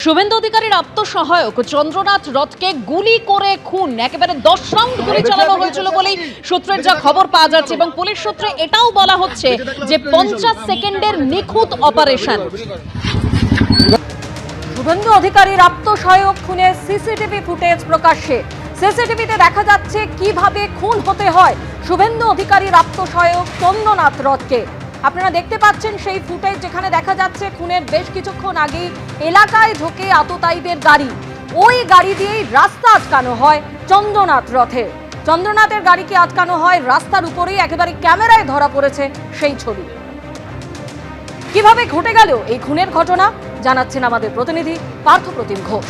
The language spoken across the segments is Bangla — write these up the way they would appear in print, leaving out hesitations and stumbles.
শুভেন্দু অধিকারীর আত্মসহায়ক চন্দ্রনাথ রথকে গুলি করে খুন, একেবারে 10 রাউন্ড গুলি চালানো হয়েছিল বলেই সূত্রের যা খবর পাওয়া যাচ্ছে এবং পুলিশ সূত্রে এটাও বলা হচ্ছে যে 50 সেকেন্ডের নিখুঁত অপারেশন। শুভেন্দু অধিকারীর আত্মসহায়ক খুনের সিসিটিভি ফুটেজ প্রকাশ্যে। সিসিটিভিতে দেখা যাচ্ছে কিভাবে খুন হতে হয় শুভেন্দু অধিকারীর আত্মসহায়ক চন্দ্রনাথ রথকে। আপনারা দেখতে পাচ্ছেন সেই ফুটেজ, যেখানে দেখা যাচ্ছে খুনের বেশ কিছুক্ষণ আগেই এলাকায় ঢোকে আততায়ীদের গাড়ি। ওই গাড়ি দিয়েই রাস্তা আটকানো হয় চন্দ্রনাথ রথের। চন্দ্রনাথের গাড়িকে আটকানো হয় রাস্তার উপরেই, একেবারে ক্যামেরায় ধরা পড়েছে সেই ছবি। কিভাবে ঘটে গেল এই খুনের ঘটনা জানাচ্ছেন আমাদের প্রতিনিধি পার্থপ্রতিম ঘোষ।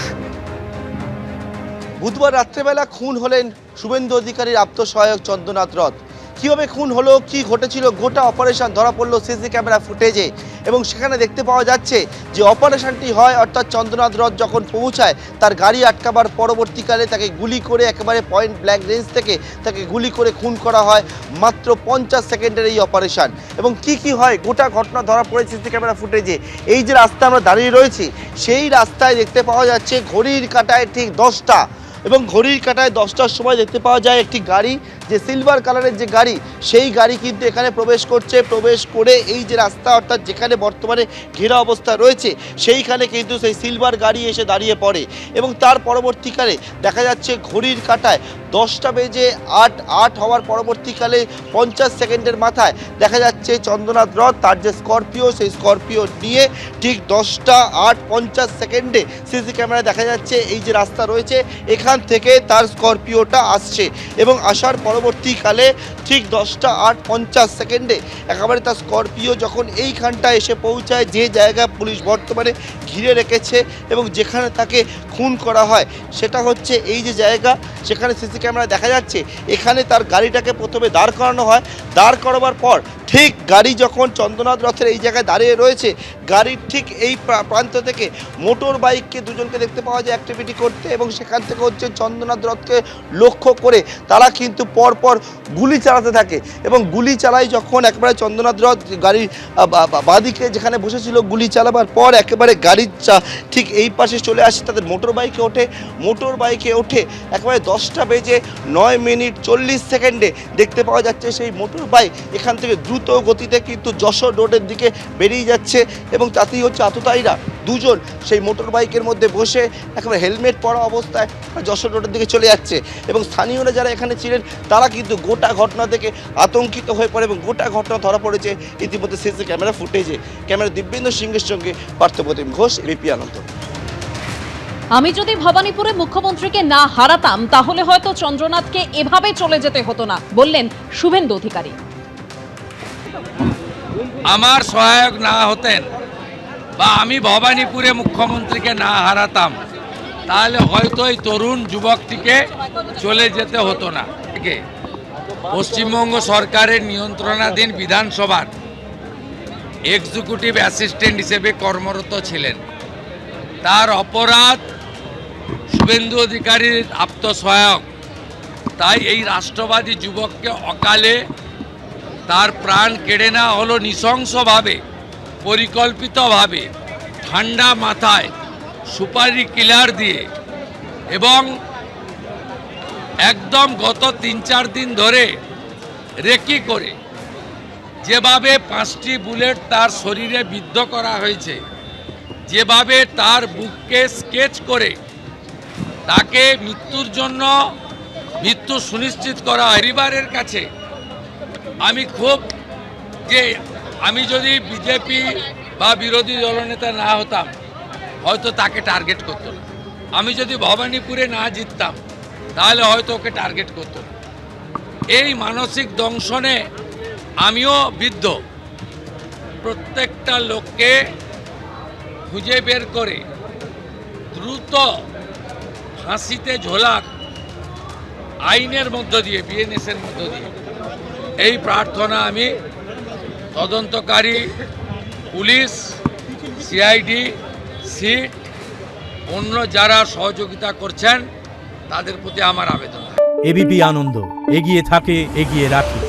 বুধবার রাত্রেবেলা খুন হলেন শুভেন্দু অধিকারীর আত্মসহায়ক চন্দ্রনাথ রথ। কিভাবে খুন হলো, কি ঘটেছিল, গোটা অপারেশন ধরা পড়লো সিসি ক্যামেরা ফুটেজে। এবং সেখানে দেখতে পাওয়া যাচ্ছে যে অপারেশনটি হয়, অর্থাৎ চন্দ্রনাথ রথ যখন পৌঁছায় তার গাড়ি আটকাবার পরবর্তীকালে তাকে গুলি করে একেবারে পয়েন্ট ব্ল্যাঙ্ক রেঞ্জ থেকে তাকে গুলি করে খুন করা হয়। মাত্র 50 সেকেন্ডের এই অপারেশন। এবং কি হয় গোটা ঘটনা ধরা পড়ে সিসি ক্যামেরা ফুটেজে। এই যে রাস্তা আমরা দাঁড়িয়ে রয়েছি, সেই রাস্তায় দেখতে পাওয়া যাচ্ছে ঘড়ির কাঁটায় ঠিক 10টা, এবং ঘড়ির কাঁটায় 10টার সময় দেখতে পাওয়া যায় একটি গাড়ি, যে সিলভার কালারের যে গাড়ি, সেই গাড়ি কিন্তু এখানে প্রবেশ করছে। প্রবেশ করে এই যে রাস্তা, অর্থাৎ যেখানে বর্তমানে ঘেরা অবস্থা রয়েছে, সেইখানে কিন্তু সেই সিলভার গাড়ি এসে দাঁড়িয়ে পড়ে। এবং তার পরবর্তীকালে দেখা যাচ্ছে ঘড়ির কাঁটায় 10টা বেজে 8 হওয়ার পরবর্তীকালে 50 সেকেন্ডের মাথায় দেখা যাচ্ছে চন্দ্রনাথ রথ তার যে স্করপিও, সেই স্করপিও নিয়ে ঠিক 10টা 8:50 সেকেন্ডে সিসি ক্যামেরায় দেখা যাচ্ছে এই যে রাস্তা রয়েছে, এখান থেকে তার স্করপিওটা আসছে। এবং আসার পরবর্তীকালে ঠিক 10টা 8:50 সেকেন্ডে একেবারে তার স্করপিও যখন এইখানটা এসে পৌঁছায়, যে জায়গা পুলিশ বর্তমানে ঘিরে রেখেছে এবং যেখানে তাকে খুন করা হয়, সেটা হচ্ছে এই যে জায়গা, সেখানে সিসি ক্যামেরায় দেখা যাচ্ছে এখানে তার গাড়িটাকে প্রথমে দাঁড় করানো হয়। দাঁড় করাবার পর ঠিক গাড়ি যখন চন্দ্রনাথ রথের এই জায়গায় দাঁড়িয়ে রয়েছে, গাড়ির ঠিক এই প্রান্ত থেকে মোটর বাইককে দুজনকে দেখতে পাওয়া যায় অ্যাক্টিভিটি করতে, এবং সেখান থেকে হচ্ছে চন্দ্রনাথ রথকে লক্ষ্য করে তারা কিন্তু পরপর গুলি চালাতে থাকে। এবং গুলি চালায় যখন একেবারে চন্দ্রনাথ রথ গাড়ির বাঁদিকে যেখানে বসেছিল, গুলি চালাবার পর একেবারে গাড়ির ঠিক এই পাশে চলে আসে, তাদের মোটর বাইকে ওঠে। মোটর বাইকে ওঠে একেবারে 10টা বেজে 9 মিনিট 40 সেকেন্ডে দেখতে পাওয়া যাচ্ছে সেই মোটর বাইক এখান থেকে দ্রুত গতিতে কিন্তু যশোর রোডের দিকে বেরিয়ে যাচ্ছে। এবং তাতেই হচ্ছে আততায়ীরা দুজন সেই মোটর বাইকের মধ্যে বসে একেবারে হেলমেট পরা অবস্থায় যশোর রোডের দিকে চলে যাচ্ছে। এবং স্থানীয়রা যারা এখানে ছিলেন তারা কিন্তু গোটা ঘটনা দেখে আতঙ্কিত হয়ে পড়ে, এবং গোটা ঘটনা ধরা পড়েছে ইতিমধ্যে সিসি ক্যামেরা ফুটেজে। ক্যামেরা দিব্যেন্দু সিংহের সঙ্গে পার্থপ্রতিম ঘোষ, এবিপি আনন্দ। আমি যদি ভবানীপুরে মুখ্যমন্ত্রীকে না হারাতাম তাহলে হয়তো চন্দ্রনাথকে এভাবে চলে যেতে হতো না, বললেন শুভেন্দু অধিকারী। আমার সহায়ক না হতেন বা আমি ভবানীপুরে মুখ্যমন্ত্রীকে না হারাতাম, তাহলে হয়তো এই তরুণ যুবকটিকে চলে যেতে হতো না। পশ্চিমবঙ্গ সরকারের নিয়ন্ত্রণাধীন বিধানসভার এক্সিকিউটিভ অ্যাসিস্ট্যান্ট হিসেবে কর্মরত ছিলেন। তার অপরাধ শুভেন্দু অধিকারীর আত্মসহায়ক। তাই এই রাষ্ট্রবাদী যুবককে অকালে তার প্রাণ কেড়ে নেওয়া হলো নৃশংসভাবে, পরিকল্পিতভাবে, ঠান্ডা মাথায় সুপারি কিলার দিয়ে। এবং একদম গত 3-4 দিন ধরে রেকি করে যেভাবে 5টি বুলেট তার শরীরে বিদ্ধ করা হয়েছে, যেভাবে তার বুককে স্কেচ করে তাকে মৃত্যুর জন্য মৃত্যু সুনিশ্চিত করা পরিবারের কাছে আমি যদি বিজেপি বা বিরোধী দলনেতা না হতাম হয়তো তাকে টার্গেট করতো না। আমি যদি ভবানীপুরে না জিততাম তাহলে হয়তো ওকে টার্গেট করতো না। এই মানসিক দংশনে আমিও বিদ্ধ। প্রত্যেকটা লোককে খুঁজে বের করে দ্রুত ফাঁসিতে ঝোলাক আইনের মধ্য দিয়ে, বিএনএসের মধ্য দিয়ে, এই প্রার্থনা আমি তদন্তকারী পুলিশ, সিআইডি, সিট, অন্য যারা সহযোগিতা করছেন তাদের প্রতি আমার আবেদন। এবিপি আনন্দ, এগিয়ে থাকে, এগিয়ে রাখে।